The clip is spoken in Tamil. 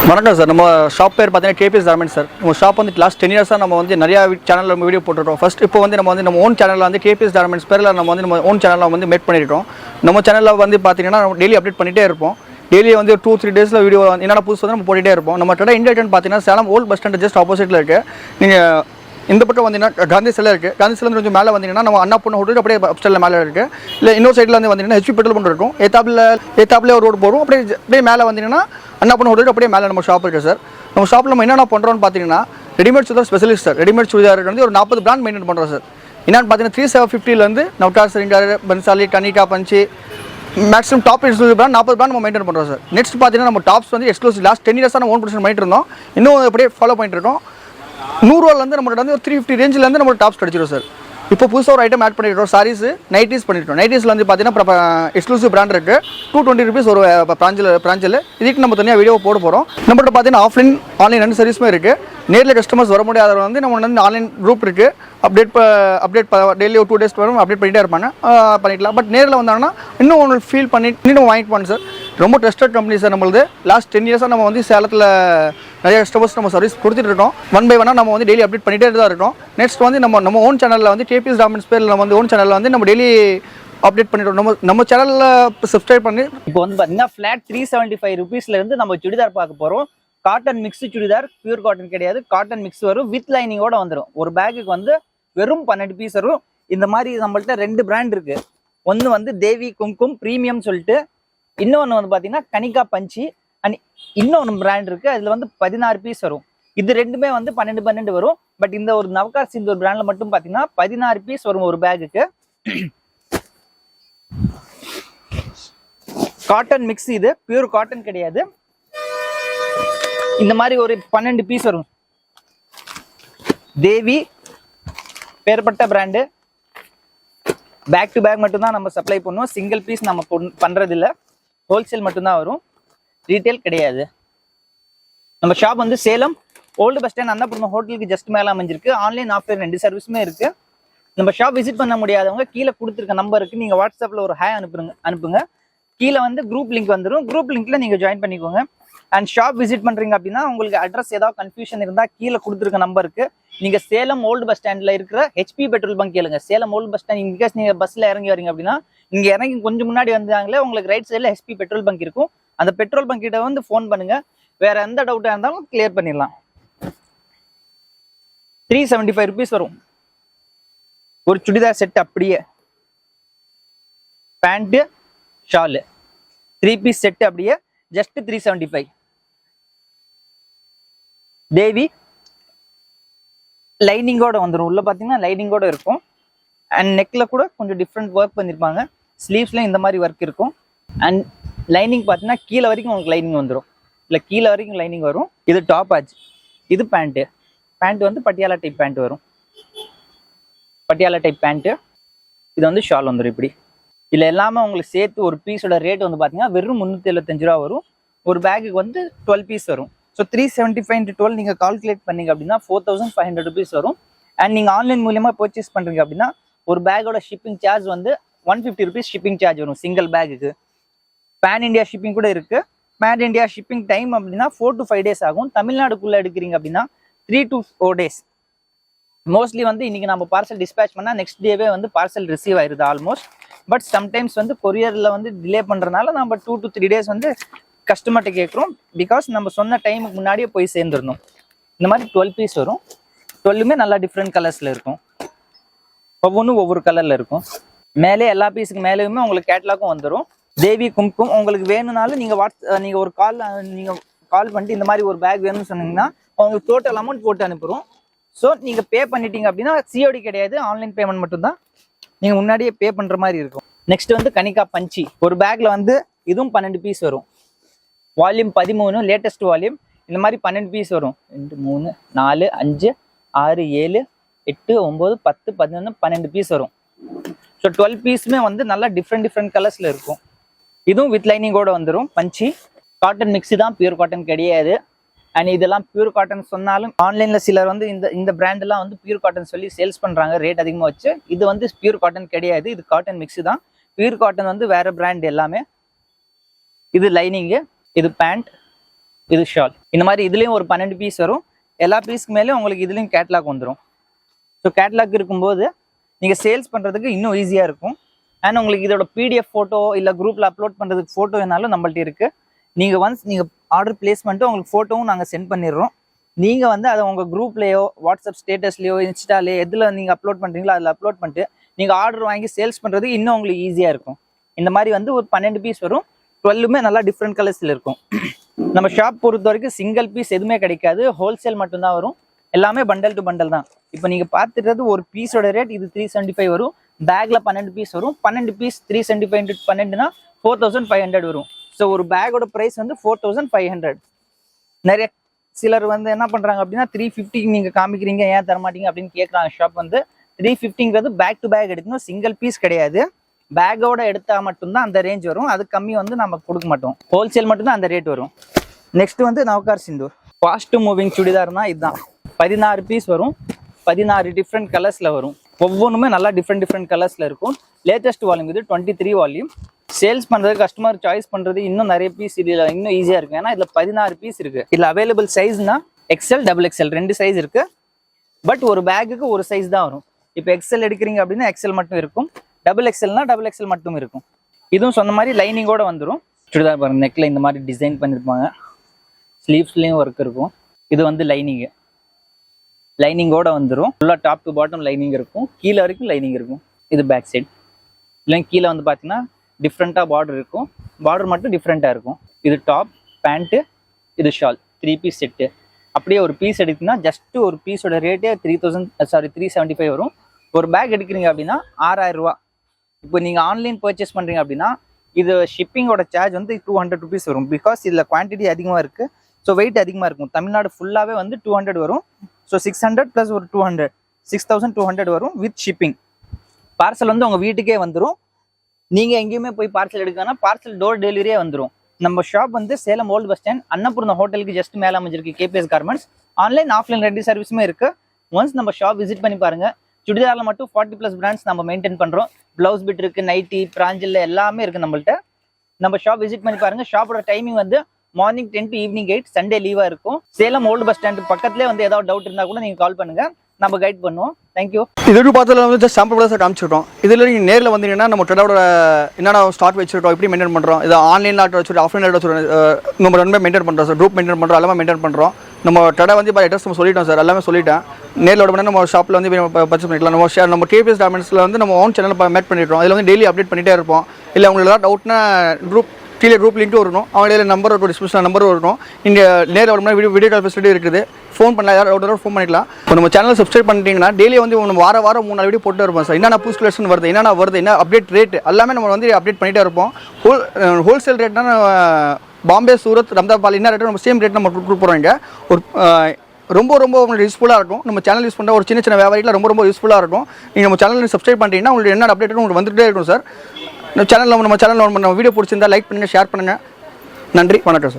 வணக்கம் சார். நம்ம ஷாப் பேர் பார்த்தீங்கன்னா கேபிஎஸ் கார்மெண்ட்ஸ் சார். நம்ம ஷாப் வந்து லாஸ்ட் 10 இயர்ஸாக நம்ம வந்து நிறையா சேனலில் நம்ம வீடியோ போட்டுருக்கோம். ஃபஸ்ட் இப்போ வந்து நம்ம ஓன் சேனலில் வந்து கேபிஎஸ் கார்மெண்ட்ஸ் பேரில் நம்ம ஓன் சேனலில் வந்து மேட் பண்ணியிருக்கோம். நம்ம சேனலில் வந்து பார்த்தீங்கன்னா நம்ம டெய்லி அப்டேட் பண்ணிகிட்டே இருப்போம். டெய்லி வந்து 2-3 டேஸில் வீடியோ என்னென்ன புதுசு வந்து நம்ம போட்டுகிட்டே இருப்போம். நம்ம கடை இண்டியன் பார்த்தீங்கன்னா Salem old bus stand just ஆப்போசிட்டில் இருக்குது. நீங்கள் இந்த பக்கம் வந்தீங்கன்னா காந்தி சிலை இருக்குது. காந்தி சிலை கொஞ்சம் மேலே வந்தீங்கன்னா நம்ம அண்ணா பொண்ணு ஹோட்டல் அப்படியே ஸ்டைலில் மேலே இருக்குது. இல்லை இன்னொரு சைடில் வந்து வந்தீங்கன்னா ஹெச்பி பெட்ரோல் பங்க் இருக்கும். ஏத்தாப்பில் ஒரு ரோடு போகிறோம். அப்படியே மேலே வந்தீங்கன்னா அண்ணா பொண்ணு ஹோட்டல் அப்படியே மேலே நம்ம ஷாப் இருக்குது சார். நம்ம ஷாப்பில் நம்ம என்னென்ன பண்ணுறோம்னு பார்த்தீங்கன்னா readymade churidar specialist sir. Readymade churidar வந்து ஒரு 40 பிராண்ட் மெயின்டைன் பண்ணுறோம் சார். என்னென்னு பார்த்தீங்கன்னா 3750 நவ்டார், சரிங்கார், பன்சாலி, கனிகா, பஞ்சி, maximum top exclusive brand 40 brand நம்ம மெயின்டைன் பண்ணுறோம் சார். நெக்ஸ்ட் பார்த்தீங்கன்னா நம்ம டாப்ஸ் வந்து எக்ஸ்க்ளூசிவ் லாஸ்ட் 10 இயர்ஸாக நம்ம ஓன் ப்ரொடக்ஷன் பண்ணிட்டு இருந்தோம். இன்னும் அப்படியே ஃபாலோ பண்ணிட்டு இருக்கோம். 100 ரூபாலேருந்து நம்மகிட்ட வந்து ஒரு 350 ரேஞ்சிலேருந்து நம்ம டாப்ஸ் கிடச்சிடும் சார். இப்போ புதுசாக ஒரு ஐட்டம் ஆட் பண்ணிட்டோம். சாரீஸ் நைட்டிஸ் பண்ணிட்டோம். நைட்டிஸில் வந்து பார்த்தீங்கன்னா எக்ஸ்க்ளூசிவ் பிராண்ட் இருக்குது. 220 rupees ஒரு பிராஞ்சில். இதுக்கு நம்ம தனியாக வீடியோ போட போகிறோம். நம்மகிட்ட பார்த்தீங்கன்னா ஆன்லைன் 2 சர்வீஸுமே இருக்குது. நேரில் கஸ்டமர்ஸ் வர முடியாதவங்க வந்து நம்ம வந்து ஆன்லைன் குரூப் இருக்குது. அப்டேட் டெய்லி ஒரு 2 days வரும் அப்டேட் பண்ணிகிட்டே இருப்பாங்க. பண்ணிக்கலாம். பட் நேரில் வந்தாங்கன்னா இன்னும் உங்களுக்கு ஃபீல் பண்ணி இன்னும் வாங்கிட்டு போங்க சார். ரொம்ப ட்ரஸ்டட் கம்பெனி சார். நம்மளது லாஸ்ட் 10 இயர்ஸாக நம்ம வந்து சேலத்தில் நிறைய கஸ்டமர்ஸ் நம்ம சர்வீஸ் கொடுத்துட்டு இருக்கோம். 1 by 1 நம்ம வந்து டெய்லி அப்டேட் பண்ணிகிட்டே தான் இருக்கோம். நெக்ஸ்ட் வந்து நம்ம ஓன் சேனலில் வந்து கேபிஎஸ் கார்மெண்ட்ஸ் பேரில் நம்ம வந்து ஓன் சேனலில் வந்து நம்ம டெய்லி அப்டேட் பண்ணிட்டோம். நம்ம சேனலில் சப்ஸ்கிரைப் பண்ணி இப்போ வந்து பார்த்தீங்கன்னா ஃப்ளாட் 375 rupeesலேருந்து நம்ம சுடிதார் பார்க்க போகிறோம். Cotton mix churidar, pure cotton கிடையாது, காட்டன் மிக்ஸ் வரும், வித் லைனிங்கோட வந்துடும். ஒரு பேக்குக்கு வந்து வெறும் 12 பீஸ் வரும். இந்த மாதிரி நம்மள்ட்ட 2 பிராண்ட் இருக்கு. ஒன்று வந்து தேவி கும்கும் ப்ரீமியம் சொல்லிட்டு, இன்னொன்று வந்து பார்த்தீங்கன்னா கனிகா பஞ்சி, அண்ட் இன்னொன்று பிராண்ட் இருக்கு. அதில் வந்து 16 பீஸ் வரும். இது ரெண்டுமே வந்து 12 வரும். பட் இந்த ஒரு நவகார் சிந்தூர் பிராண்ட்ல மட்டும் பார்த்தீங்கன்னா 16 பீஸ் வரும் ஒரு பேக்குக்கு. காட்டன் மிக்ஸ், இது பியூர் காட்டன் கிடையாது. இந்த மாதிரி ஒரு 12 பீஸ் வரும். தேவி பேர்பட்ட பிராண்டு. பேக் டு பேக் மட்டும்தான் நம்ம சப்ளை பண்ணுவோம். சிங்கிள் பீஸ் நம்ம பண்றது இல்லை. ஹோல்சேல் மட்டும்தான் வரும், ரீட்டைல் கிடையாது. நம்ம ஷாப் வந்து Salem old bus stand Annapuram ஹோட்டலுக்கு ஜஸ்ட் மேலே அமைஞ்சிருக்கு. ஆன்லைன் ஆஃப்லைன் 2 சர்வீஸுமே இருக்கு. நம்ம ஷாப் விசிட் பண்ண முடியாதவங்க கீழே கொடுத்துருக்க நம்பருக்கு நீங்கள் வாட்ஸ்அப்பில் ஒரு ஹாய் அனுப்புங்க. கீழே வந்து குரூப் லிங்க் வந்துடும். குரூப் லிங்க்ல நீங்கள் ஜாயின் பண்ணிக்கோங்க. அண்ட் ஷாப் விசிட் பண்ணுறீங்க அப்படின்னா உங்களுக்கு அட்ரஸ் ஏதாவது கன்ஃபியூஷன் இருந்தால் கீழே கொடுத்துருக்க நம்பருக்கு நீங்கள் சேலம் ஓல்டு பஸ் ஸ்டாண்டில் இருக்கிற ஹெச்பி பெட்ரோல் பங்க் கேளுங்க. Salem old bus stand in case நீங்கள் பஸ்ஸில் இறங்கி வரீங்க அப்படின்னா இங்கே இறங்கி கொஞ்சம் முன்னாடி வந்தாங்களே உங்களுக்கு ரைட் சைடில் ஹெச்பி பெட்ரோல் பங்க் இருக்கும். அந்த பெட்ரோல் பங்க் கிட்ட வந்து ஃபோன் பண்ணுங்க. வேற எந்த டவுட்டாக இருந்தாலும் கிளியர் பண்ணிடலாம். 375 rupees வரும் ஒரு சுடிதார் செட். அப்படியே பேண்ட்டு ஷாலு 3 பீஸ் செட்டு அப்படியே ஜஸ்ட் 375. தேவி லைனிங்கோட வந்துடும். உள்ள பார்த்தீங்கன்னா லைனிங்கோட இருக்கும். அண்ட் நெக்ல கூட கொஞ்சம் டிஃப்ரெண்ட் ஒர்க் பண்ணியிருப்பாங்க. ஸ்லீவ்ஸ்லையும் இந்த மாதிரி ஒர்க் இருக்கும். அண்ட் லைனிங் பார்த்தீங்கன்னா கீழே வரைக்கும் உங்களுக்கு லைனிங் வந்துடும். இல்லை கீழே வரைக்கும் லைனிங் வரும். இது டாப் ஆச்சு. இது பேண்ட்டு. பேண்ட் வந்து பட்டியாலா டைப் பேண்ட் வரும். Patiala type pant. இது வந்து ஷால் வந்துடும். இப்படி இல்லை எல்லாமே உங்களுக்கு சேர்த்து ஒரு பீஸோட ரேட் வந்து பார்த்தீங்கன்னா வெறும் 375 ரூபா வரும். ஒரு பேக்குக்கு வந்து 12 பீஸ் வரும். ஸோ 375 into 12 நீங்கள் கால்குலேட் பண்ணீங்க அப்படின்னா 4500 rupees வரும். அண்ட் நீங்கள் ஆன்லைன் மூலியமாக பர்ச்சேஸ் பண்ணுறீங்க அப்படின்னா ஒரு பேக்கோட ஷிப்பிங் சார்ஜ் வந்து 150 rupees ஷிப்பிங் சார்ஜ் வரும் சிங்கிள் பேக்குக்கு. பேன் இண்டியா ஷிப்பிங் கூட இருக்குது. பேன் இண்டியா ஷிப்பிங் டைம் அப்படின்னா 4 to 5 days ஆகும். தமிழ்நாடுக்குள்ளே எடுக்கிறீங்க அப்படின்னா 3 to 4 days. மோஸ்ட்லி வந்து இன்னைக்கு நம்ம பார்சல் டிஸ்பேச் பண்ணால் நெக்ஸ்ட் டேவே வந்து பார்சல் ரிசீவ் ஆயிருது ஆல்மோஸ்ட். பட் சம்டைம்ஸ் வந்து கொரியரில் வந்து டிலே பண்ணுறதுனால நம்ம 2 to 3 days வந்து கஸ்டமர்கிட்ட கேட்குறோம். பிகாஸ் நம்ம சொன்ன டைமுக்கு முன்னாடியே போய் சேர்ந்துடணும். இந்த மாதிரி 12 பீஸ் வரும். 12மே நல்லா டிஃப்ரெண்ட் கலர்ஸில் இருக்கும். ஒவ்வொன்றும் ஒவ்வொரு கலரில் இருக்கும். மேலே எல்லா பீஸுக்கு மேலேயுமே உங்களுக்கு கேட்லாக்கும் வந்துடும். தேவி கும்கும் உங்களுக்கு வேணும்னாலும் நீங்கள் ஒரு கால் பண்ணிட்டு இந்த மாதிரி ஒரு பேக் வேணும்னு சொன்னீங்கன்னா உங்களுக்கு டோட்டல் அமௌண்ட் போட்டு அனுப்புகிறோம். ஸோ நீங்கள் பே பண்ணிட்டீங்க அப்படின்னா சிஓடி கிடையாது, ஆன்லைன் பேமெண்ட் மட்டும்தான். நீங்கள் முன்னாடியே பே பண்ணுற மாதிரி இருக்கும். நெக்ஸ்ட் வந்து கனிகா பஞ்சி. ஒரு பேக்கில் வந்து இதுவும் 12 பீஸ் வரும். Volume 13 latest volume. இந்த மாதிரி 12 பீஸ் வரும். 2 3 4 5 6 7 8 9 10 11 12 பீஸ் வரும். ஸோ 12 பீஸுமே வந்து நல்லா டிஃப்ரெண்ட் கலர்ஸில் இருக்கும். இதுவும் வித் லைனிங்கோட வந்துடும். பஞ்சி காட்டன் மிக்ஸி தான், பியூர் காட்டன் கிடையாது. அண்ட் இதெல்லாம் பியூர் காட்டன் சொன்னாலும் ஆன்லைனில் சிலர் வந்து இந்த பிராண்டெல்லாம் வந்து பியூர் காட்டன் சொல்லி சேல்ஸ் பண்ணுறாங்க ரேட் அதிகமாக வச்சு. இது வந்து பியூர் காட்டன் கிடையாது, இது காட்டன் மிக்ஸி தான். பியூர் காட்டன் வந்து வேற பிராண்ட் எல்லாமே. இது லைனிங்கு, இது பேண்ட், இது ஷால். இந்த மாதிரி இதுலேயும் ஒரு 12 பீஸ் வரும். எல்லா பீஸ்க்கு மேலேயும் உங்களுக்கு இதுலேயும் கேட்லாக் வந்துடும். ஸோ கேட்லாக் இருக்கும்போது நீங்கள் சேல்ஸ் பண்ணுறதுக்கு இன்னும் ஈஸியாக இருக்கும். அண்ட் உங்களுக்கு இதோட பிடிஎஃப் ஃபோட்டோ இல்லை குரூப்பில் அப்லோட் பண்ணுறதுக்கு ஃபோட்டோ வேணாலும் நம்மள்ட்ட இருக்குது. நீங்கள் ஒன்ஸ் நீங்கள் ஆர்டர் பிளேஸ் பண்ணிட்டு உங்களுக்கு ஃபோட்டோவும் நாங்கள் சென்ட் பண்ணிடுறோம். நீங்கள் வந்து அதை உங்கள் குரூப்லேயோ வாட்ஸ்அப் ஸ்டேட்டஸ்லையோ இன்ஸ்டாலேயோ எதில் நீங்கள் அப்லோட் பண்ணுறீங்களோ அதில் அப்லோட் பண்ணிட்டு நீங்கள் ஆர்டர் வாங்கி சேல்ஸ் பண்ணுறதுக்கு இன்னும் உங்களுக்கு ஈஸியாக இருக்கும். இந்த மாதிரி வந்து ஒரு 12 பீஸ் வரும். 12மே நல்லா டிஃப்ரெண்ட் கலர்ஸில் இருக்கும். நம்ம ஷாப் பொறுத்த வரைக்கும் சிங்கிள் பீஸ் எதுவுமே கிடைக்காது, ஹோல்சேல் மட்டும்தான் வரும். எல்லாமே பண்டல் டு பண்டல் தான். இப்போ நீங்கள் பார்த்துட்டு ஒரு பீஸோட ரேட் இது 375 வரும். பேக்கில் 12 பீஸ் வரும். 12 பீஸ் 375 × 12னா 4500 வரும். ஸோ ஒரு பேக்கோட ப்ரைஸ் வந்து 4500. நிறைய சிலர் வந்து என்ன பண்ணுறாங்க அப்படின்னா 350 நீங்கள் காமிக்கிறீங்க ஏன் தரமாட்டீங்க அப்படின்னு கேட்குறாங்க. ஷாப் வந்து 350ங்கிறது பேக் டு பேக் எடுக்கணும், சிங்கிள் பீஸ் கிடையாது. பேக்கோட எடுத்தால் மட்டும்தான் அந்த ரேஞ்ச் வரும். அது கம்மி வந்து நம்ம கொடுக்க மாட்டோம். ஹோல்சேல் மட்டும்தான் அந்த ரேட் வரும். நெக்ஸ்ட் வந்து நவகார் சிந்தூர் ஃபாஸ்ட் மூவிங் சுடிதார்னா இதுதான். 16 பீஸ் வரும். 16 டிஃப்ரெண்ட் கலர்ஸில் வரும். ஒவ்வொன்றுமே நல்லா டிஃப்ரெண்ட் கலர்ஸில் இருக்கும். லேட்டஸ்ட் வால்யூம் இது 23 வால்யூம். சேல்ஸ் பண்ணுறது கஸ்டமர் சாய்ஸ் பண்ணுறது இன்னும் நிறைய பீஸ் இதில் இன்னும் ஈஸியாக இருக்கும். ஏன்னா இதில் 16 பீஸ் இருக்குது. இதில் அவைலபிள் சைஸ்னா XL XXL 2 சைஸ் இருக்குது. பட் ஒரு பேக்குக்கு ஒரு சைஸ் தான் வரும். இப்போ XL எடுக்கிறீங்க அப்படின்னா XL மட்டும் இருக்கும். XXLனா XXL மட்டும் இருக்கும். இதுவும் சொன்ன மாதிரி லைனிங்கோட வந்துடும். சுடிதார் பாருங்க, நெக்ல இந்த மாதிரி டிசைன் பண்ணியிருப்பாங்க. ஸ்லீவ்ஸ்லேயும் ஒர்க் இருக்கும். இது வந்து லைனிங்கோட வந்துடும். ஃபுல்லாக டாப் டு பாட்டம் லைனிங் இருக்கும். கீழே வரைக்கும் லைனிங் இருக்கும். இது பேக் சைட். இல்லை கீழே வந்து பார்த்தீங்கன்னா டிஃப்ரெண்ட்டாக பார்டர் இருக்கும். பார்டர் மட்டும் டிஃப்ரெண்ட்டாக இருக்கும். இது டாப், பேண்ட்டு, இது ஷால், 3 பீஸ் செட்டு. அப்படியே ஒரு பீஸ் எடுத்தீங்கன்னா ஜஸ்ட் ஒரு பீஸோட ரேட்டே 375 வரும். ஒரு பேக் எடுக்கிறீங்க அப்படின்னா 6000 ரூபா. இப்போ நீங்கள் ஆன்லைன் பர்ச்சேஸ் பண்ணுறீங்க அப்படின்னா இது ஷிப்பிங்கோட சார்ஜ் வந்து 200 ருபீஸ் வரும். பிகாஸ் இதில் குவான்டிட்டி அதிகமாக இருக்குது. ஸோ வெயிட் அதிகமாக இருக்கும். தமிழ்நாடு ஃபுல்லாகவே வந்து 200 வரும். ஸோ 600 + ஒரு 200 6200 வரும் வித் ஷிப்பிங். பார்சல் வந்து உங்கள் வீட்டுக்கே வந்துடும். நீங்கள் எங்கேயுமே போய் பார்சல் எடுக்கணும்னா பார்சல் டோர் டெலிவரியே வந்துடும். நம்ம ஷாப் வந்து Salem old bus stand Annapoorna ஹோட்டலுக்கு ஜஸ்ட் மேலே அமைஞ்சிருக்கு. KPS garments. ஆன்லைன் ஆஃப்லைன் 2 சர்வீஸுமே இருக்குது. ஒன்ஸ் நம்ம ஷாப் விசிட் பண்ணி பாருங்கள். சுடிதாரில் மட்டும் 40+ பிராண்ட்ஸ் நம்ம மெயின்டைன் பண்ணுறோம். ப்ளவுஸ் பிட் இருக்குது, நைட்டி, பிராஞ்சில் எல்லாமே இருக்குது நம்மள்ட்ட. நம்ம ஷாப் விசிட் பண்ணி பாருங்கள். ஷாப்போட டைமிங் வந்து மார்னிங் 10 to evening 8. சண்டே லீவாக இருக்கும். சேலம் ஓல்டு பஸ் ஸ்டாண்டு பக்கத்துலேயே வந்து ஏதாவது டவுட் இருந்தால் கூட நீங்கள் கால் பண்ணுங்கள். நம்ம கைட் பண்ணுவோம். தேங்க்யூ. இது பார்த்ததுல வந்து ஜஸ்ட் சாம்பிள் தான் காமிச்சிட்டோம். இதில் நீங்கள் நேரில் வந்தீங்கன்னா நம்ம ட்ரெடோட என்னென்ன ஸ்டாக் வச்சுருக்கோம், எப்படி மெயின்டைன் பண்ணுறோம், இது ஆன்லைனில் ஆர்டர் வச்சுட்டு ஆஃப்லைன் ஆர்டர் வச்சுருக்கோம். நம்ம ரெண்டுமே மெயின்டைன் பண்ணுறோம் சார். குரூப் மெயின்டைன் பண்ணுறோம், எல்லாமே மெயின்டைன் பண்ணுறோம். நம்ம ட்ரெடை வந்து இப்போ அட்ரஸ் நம்ம சொல்லிட்டோம் சார். எல்லாமே சொல்லிட்டேன். நேரில் விட நம்ம ஷாப்பில் வந்து பர்ச்சேஸ் பண்ணிக்கலாம். நம்ம கேபிஎஸ் கார்மெண்ட்ஸில் வந்து நம்ம ஓன் சேனல் மேட் பண்ணிடுறோம். இதில் வந்து டெய்லி அப்டேட் பண்ணிகிட்டே இருப்போம். இல்லை உங்களுக்கு ஏதாவது டவுட்னா கீழே குரூப் லிங்க் வரணும். அவங்களே நம்பர் இருக்கும், டிஸ்கிரிப்ஷன் நம்பர் வரணும். இங்கே நேரில் வர மாதிரி வீடியோ கால் ஃபெசிலிட்டி இருக்குது. ஃபோன் பண்ணலாம், யாராவது ஃபோன் பண்ணிக்கலாம். இப்போ நம்ம சேனல் சப்ஸ்கிரைப் பண்ணிட்டீங்கன்னா டெய்லி வந்து நம்ம வாரம் 3-4 வீடியோ போட்டு இருப்போம் சார். என்னென்ன புது கலெக்ஷன் வருது, என்னென்ன வருது, என்ன அப்டேட் ரேட் எல்லாமே நம்ம வந்து அப்டேட் பண்ணிகிட்டே இருப்போம். ஹோல்சேல் ரேட்னா பாம்பே, சூரத், ரம்தாபால் என்ன ரேட்டு நம்ம சேம் ரேட் நம்ம கொடுக்குறோம். இங்கே ஒரு ரொம்ப உங்களுக்கு யூஸ்ஃபுல்லாக இருக்கும். நம்ம சேனல் யூஸ் பண்ணுற ஒரு சின்ன வியாபாரியில் ரொம்ப யூஸ்ஃபுல்லாக இருக்கும். நீங்கள் நம்ம சேனல் சப்ஸ்கிரைப் பண்ணிட்டீங்கன்னா உங்களுக்கு என்ன அப்டேட் உங்களுக்கு வந்துகிட்டே இருக்கும் சார். நம்ம சேனலில் நம்ம வீடியோ பிடிச்சிருந்தா லைக் பண்ணுங்கள், ஷேர் பண்ணுங்கள். நன்றி, வணக்கம் சார்.